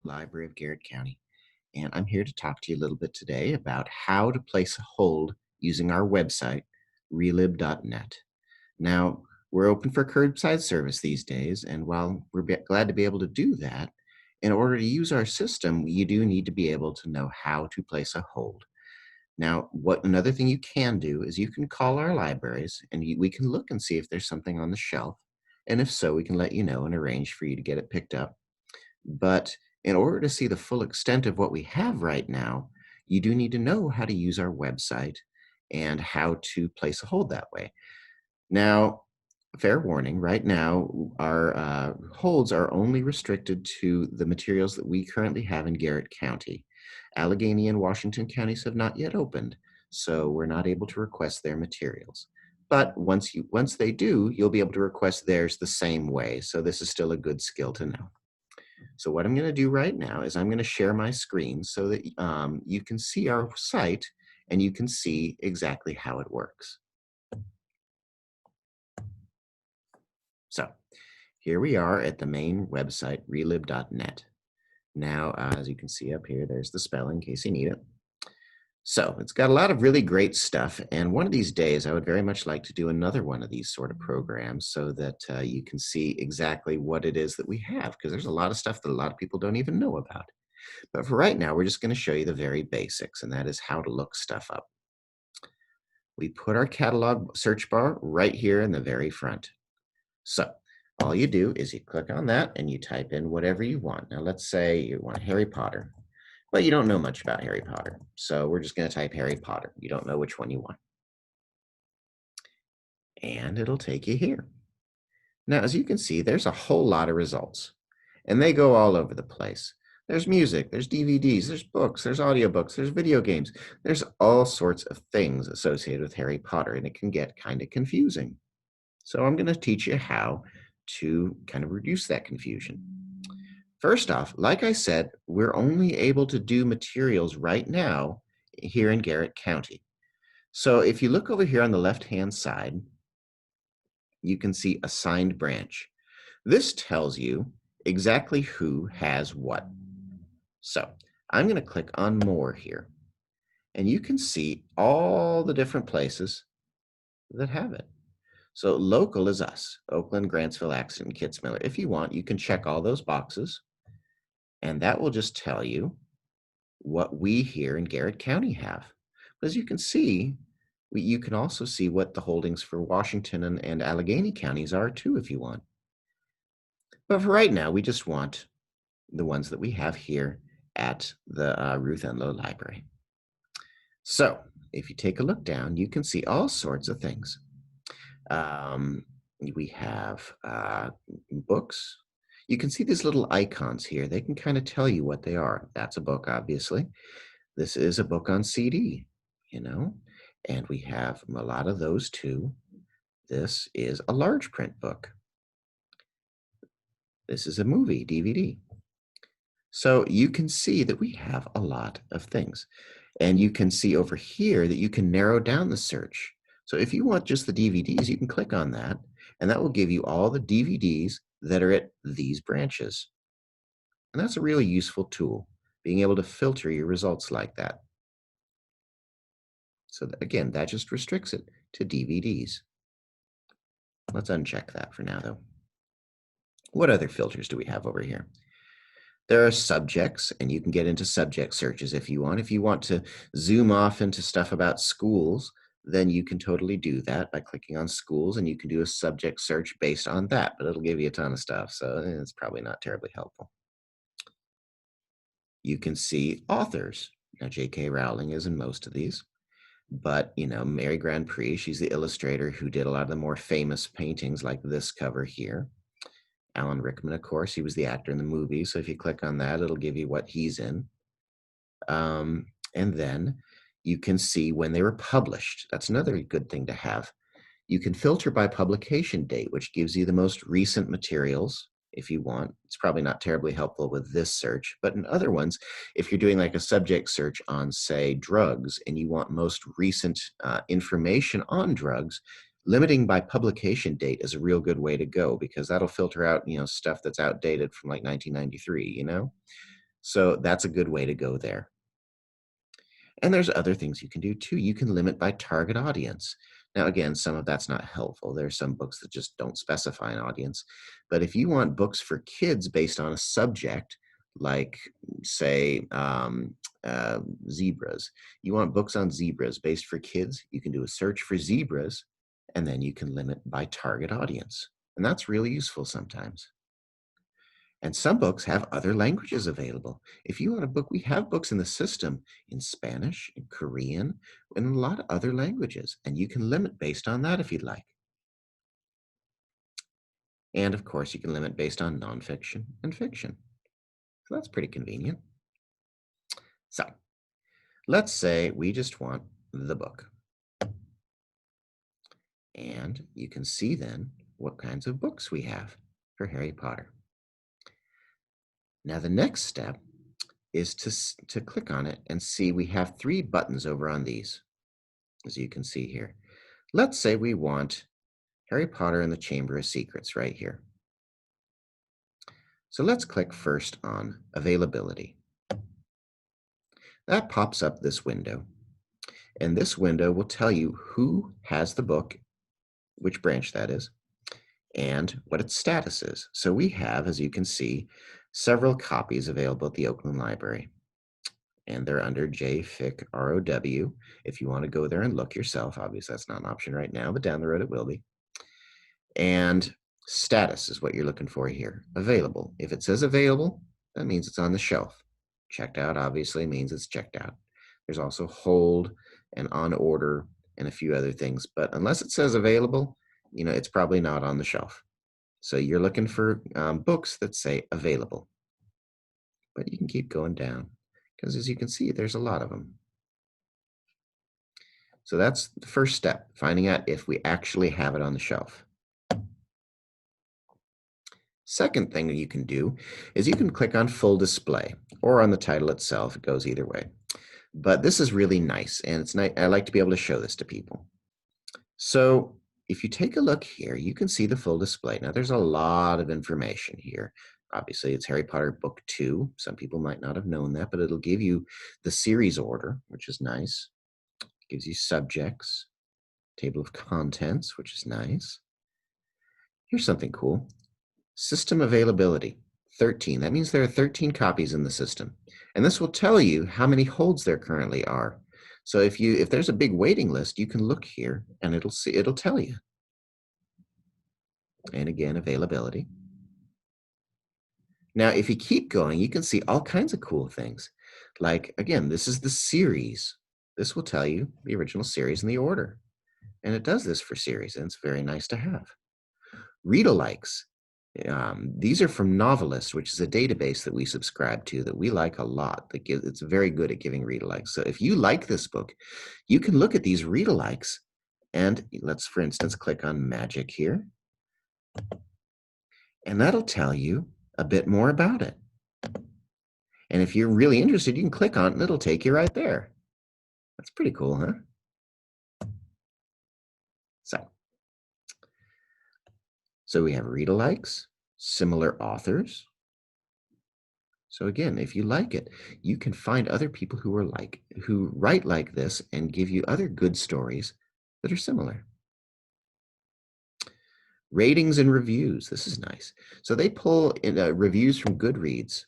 Library of Garrett County, and I'm here to talk to you a little bit today about how to place a hold using our website, relib.net. Now, we're open for curbside service these days, and while glad to be able to do that, in order to use our system, you do need to be able to know how to place a hold. Now, what another thing you can do is you can call our libraries and we can look and see if there's something on the shelf. And if so, we can let you know and arrange for you to get it picked up. But in order to see the full extent of what we have right now, you do need to know how to use our website and how to place a hold that way. Now, fair warning, right now, our holds are only restricted to the materials that we currently have in Garrett County. Allegheny and Washington counties have not yet opened, so we're not able to request their materials. But once they do, you'll be able to request theirs the same way. So this is still a good skill to know. So what I'm going to do right now is I'm going to share my screen so that you can see our site and you can see exactly how it works. So here we are at the main website, relib.net. Now, as you can see up here, there's the spelling in case you need it. So it's got a lot of really great stuff. And one of these days, I would very much like to do another one of these sort of programs so that you can see exactly what it is that we have, because there's a lot of stuff that a lot of people don't even know about. But for right now, we're just going to show you the very basics, and that is how to look stuff up. We put our catalog search bar right here in the very front. So all you do is you click on that and you type in whatever you want. Now, let's say you want Harry Potter, but you don't know much about Harry Potter. So we're just going to type Harry Potter. You don't know which one you want. And it'll take you here. Now, as you can see, there's a whole lot of results, and they go all over the place. There's music, there's DVDs, there's books, there's audiobooks, there's video games. There's all sorts of things associated with Harry Potter, and it can get kind of confusing. So I'm going to teach you how to kind of reduce that confusion. First off, like I said, we're only able to do materials right now here in Garrett County. So if you look over here on the left-hand side, you can see assigned branch. This tells you exactly who has what. So I'm going to click on more here, and you can see all the different places that have it. So local is us, Oakland, Grantsville, Axton, Kitzmiller. If you want, you can check all those boxes, and that will just tell you what we here in Garrett County have. But as you can see, you can also see what the holdings for Washington and Allegheny counties are too, if you want. But for right now, we just want the ones that we have here at the Ruth Enlow Library. So if you take a look down, you can see all sorts of things. We have books. You can see these little icons here. They can kind of tell you what they are. That's a book, obviously. This is a book on CD, and we have a lot of those too. This is a large print book. This is a movie, DVD. So you can see that we have a lot of things. And you can see over here that you can narrow down the search. So if you want just the DVDs, you can click on that, and that will give you all the DVDs that are at these branches. And that's a really useful tool, being able to filter your results like that. So again, that just restricts it to DVDs. Let's uncheck that for now, though. What other filters do we have over here? There are subjects, and you can get into subject searches if you want. If you want to zoom off into stuff about schools, then you can totally do that by clicking on schools, and you can do a subject search based on that, but it'll give you a ton of stuff, so it's probably not terribly helpful. You can see authors. Now, J.K. Rowling is in most of these, but, Mary Grand Prix, she's the illustrator who did a lot of the more famous paintings like this cover here. Alan Rickman, of course, he was the actor in the movie. So if you click on that, it'll give you what he's in. And then you can see when they were published. That's another good thing to have. You can filter by publication date, which gives you the most recent materials if you want. It's probably not terribly helpful with this search, but in other ones, if you're doing like a subject search on, say, drugs, and you want most recent information on drugs, limiting by publication date is a real good way to go, because that'll filter out, stuff that's outdated from like 1993, So that's a good way to go there. And there's other things you can do too. You can limit by target audience. Now, again, some of that's not helpful. There are some books that just don't specify an audience. But if you want books for kids based on a subject, like, say, uh, zebras, you want books on zebras based for kids, you can do a search for zebras, and then you can limit by target audience. And that's really useful sometimes. And some books have other languages available. If you want a book, we have books in the system in Spanish, in Korean, and a lot of other languages. And you can limit based on that if you'd like. And of course, you can limit based on nonfiction and fiction. So that's pretty convenient. So let's say we just want the book. And you can see then what kinds of books we have for Harry Potter. Now, the next step is to click on it and see we have 3 buttons over on these, as you can see here. Let's say we want Harry Potter and the Chamber of Secrets right here. So let's click first on availability. That pops up this window. And this window will tell you who has the book, which branch that is, and what its status is. So we have, as you can see, several copies available at the Oakland Library. And they're under JFIC ROW. If you want to go there and look yourself, obviously that's not an option right now, but down the road it will be. And status is what you're looking for here. Available. If it says available, that means it's on the shelf. Checked out obviously means it's checked out. There's also hold and on order and a few other things, but unless it says available, it's probably not on the shelf. So you're looking for books that say available. But you can keep going down because, as you can see, there's a lot of them. So that's the first step, finding out if we actually have it on the shelf. Second thing that you can do is you can click on full display or on the title itself. It goes either way. But this is really nice, and it's nice. I like to be able to show this to people. So if you take a look here, you can see the full display. Now, there's a lot of information here. Obviously, it's Harry Potter Book 2. Some people might not have known that, but it'll give you the series order, which is nice. It gives you subjects, table of contents, which is nice. Here's something cool. System availability, 13. That means there are 13 copies in the system. And this will tell you how many holds there currently are. So if there's a big waiting list, you can look here and it'll tell you. And again, availability. Now, if you keep going, you can see all kinds of cool things. Like, again, this is the series. This will tell you the original series and the order. And it does this for series, and it's very nice to have. Read-alikes. These are from Novelist, which is a database that we subscribe to that we like a lot. It's very good at giving read-alikes. So if you like this book, you can look at these read-alikes, and let's, for instance, click on Magic here. And that'll tell you a bit more about it. And if you're really interested, you can click on it and it'll take you right there. That's pretty cool, huh? So we have read-alikes, similar authors. So again, if you like it, you can find other people who write like this and give you other good stories that are similar. Ratings and reviews. This is nice. So they pull in reviews from Goodreads.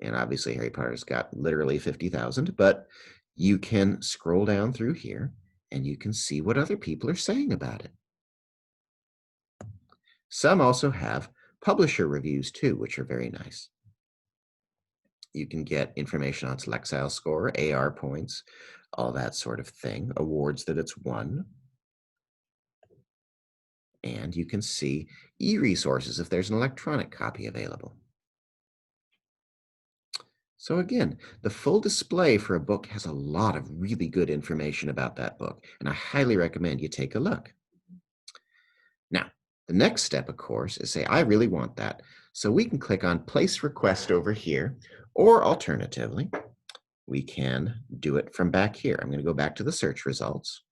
And obviously Harry Potter's got literally 50,000, but you can scroll down through here and you can see what other people are saying about it. Some also have publisher reviews too, which are very nice. You can get information on its Lexile score, AR points, all that sort of thing, awards that it's won. And you can see e-resources if there's an electronic copy available. So again, the full display for a book has a lot of really good information about that book, and I highly recommend you take a look. Now, the next step, of course, is say, I really want that. So we can click on Place Request over here, or alternatively, we can do it from back here. I'm going to go back to the search results.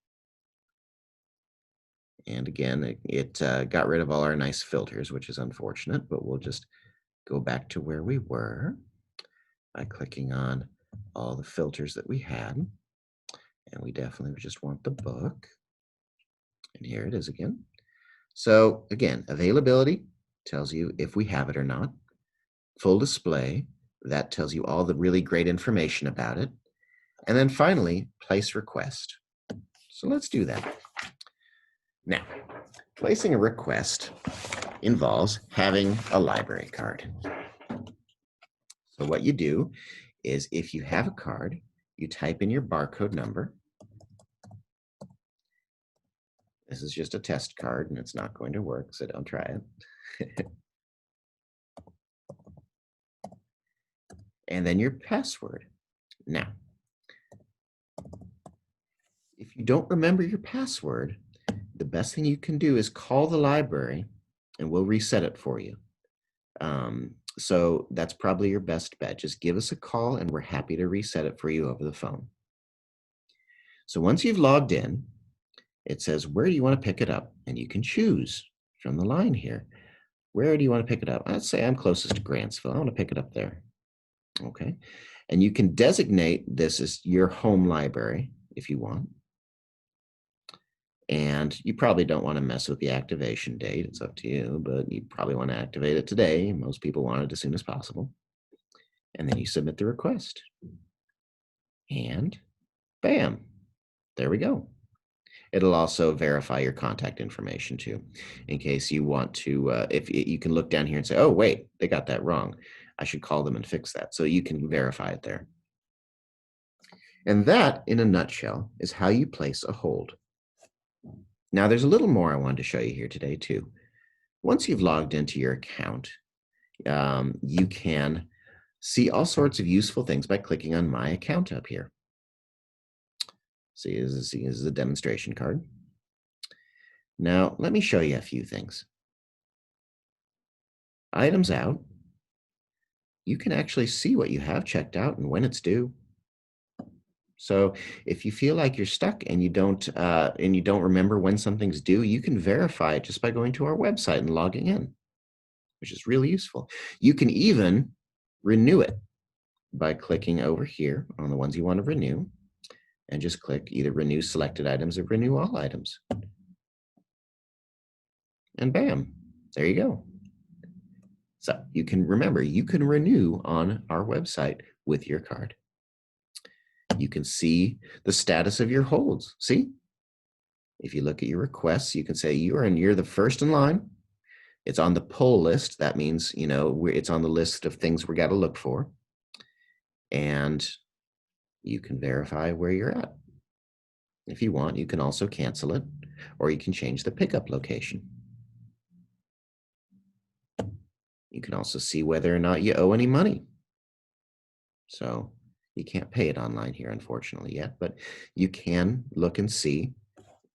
And again, it got rid of all our nice filters, which is unfortunate, but we'll just go back to where we were. by clicking on all the filters that we had. And we definitely just want the book. And here it is again. So again, availability tells you if we have it or not. Full display, that tells you all the really great information about it. And then finally, place request. So let's do that. Now, placing a request involves having a library card. So what you do is if you have a card, you type in your barcode number. This is just a test card and it's not going to work, so don't try it. And then your password. Now, if you don't remember your password, the best thing you can do is call the library and we'll reset it for you. So that's probably your best bet. Just give us a call and we're happy to reset it for you over the phone. So once you've logged in, it says, where do you want to pick it up? And you can choose from the line here. Where do you want to pick it up? Let's say I'm closest to Grantsville. I want to pick it up there. Okay. And you can designate this as your home library if you want. And you probably don't want to mess with the activation date. It's up to you, but you probably want to activate it today. Most people want it as soon as possible. And then you submit the request. And bam, there we go. It'll also verify your contact information too, in case you want to, if you can look down here and say, oh, wait, they got that wrong. I should call them and fix that. So you can verify it there. And that, in a nutshell, is how you place a hold. Now, there's a little more I wanted to show you here today too. Once you've logged into your account, you can see all sorts of useful things by clicking on My Account up here. See, this is a demonstration card. Now, let me show you a few things. Items out. You can actually see what you have checked out and when it's due. So if you feel like you're stuck and you don't remember when something's due, you can verify it just by going to our website and logging in, which is really useful. You can even renew it by clicking over here on the ones you want to renew and just click either renew selected items or renew all items. And bam, there you go. So you can remember, you can renew on our website with your card. You can see the status of your holds. See, if you look at your requests, you can say you're the first in line. It's on the pull list. That means, it's on the list of things we got to look for. And you can verify where you're at. If you want, you can also cancel it, or you can change the pickup location. You can also see whether or not you owe any money. So you can't pay it online here, unfortunately, yet, but you can look and see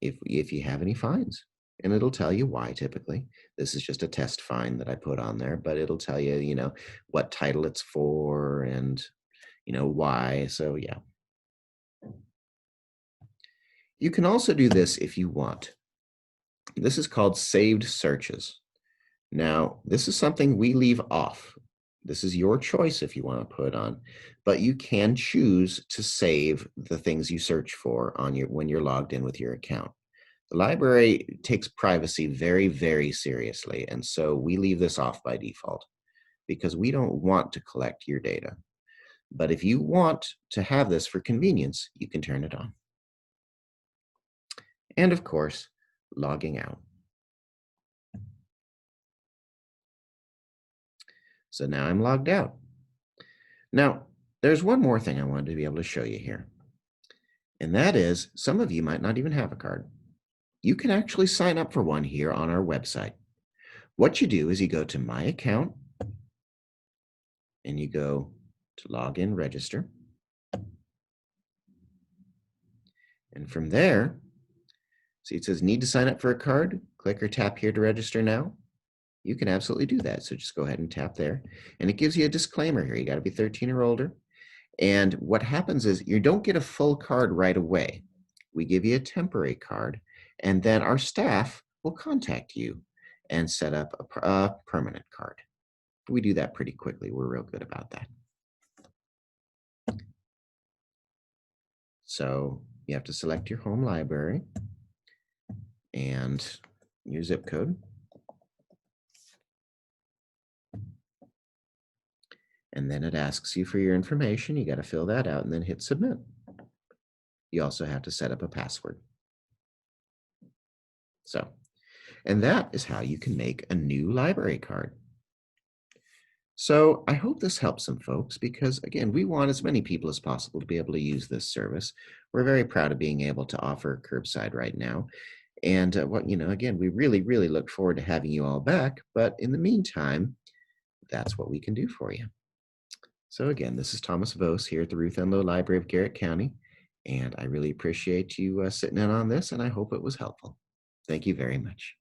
if you have any fines. And it'll tell you why typically. This is just a test fine that I put on there, but it'll tell you, what title it's for and, why. So yeah. You can also do this if you want. This is called saved searches. Now, this is something we leave off. This is your choice if you want to put on, but you can choose to save the things you search for when you're logged in with your account. The library takes privacy very, very seriously, and so we leave this off by default because we don't want to collect your data. But if you want to have this for convenience, you can turn it on. And of course, logging out. So now I'm logged out. Now, there's one more thing I wanted to be able to show you here. And that is, some of you might not even have a card. You can actually sign up for one here on our website. What you do is you go to My Account and you go to Login Register. And from there, see it says need to sign up for a card. Click or tap here to register now. You can absolutely do that. So just go ahead and tap there. And it gives you a disclaimer here. You got to be 13 or older. And what happens is you don't get a full card right away. We give you a temporary card, and then our staff will contact you and set up a permanent card. We do that pretty quickly. We're real good about that. So you have to select your home library and your zip code. And then it asks you for your information. You got to fill that out and then hit submit. You also have to set up a password. So, and that is how you can make a new library card. So I hope this helps some folks because, again, we want as many people as possible to be able to use this service. We're very proud of being able to offer curbside right now. And again, we really, really look forward to having you all back. But in the meantime, that's what we can do for you. So again, this is Thomas Vose here at the Ruth Enloe Library of Garrett County. And I really appreciate you sitting in on this, and I hope it was helpful. Thank you very much.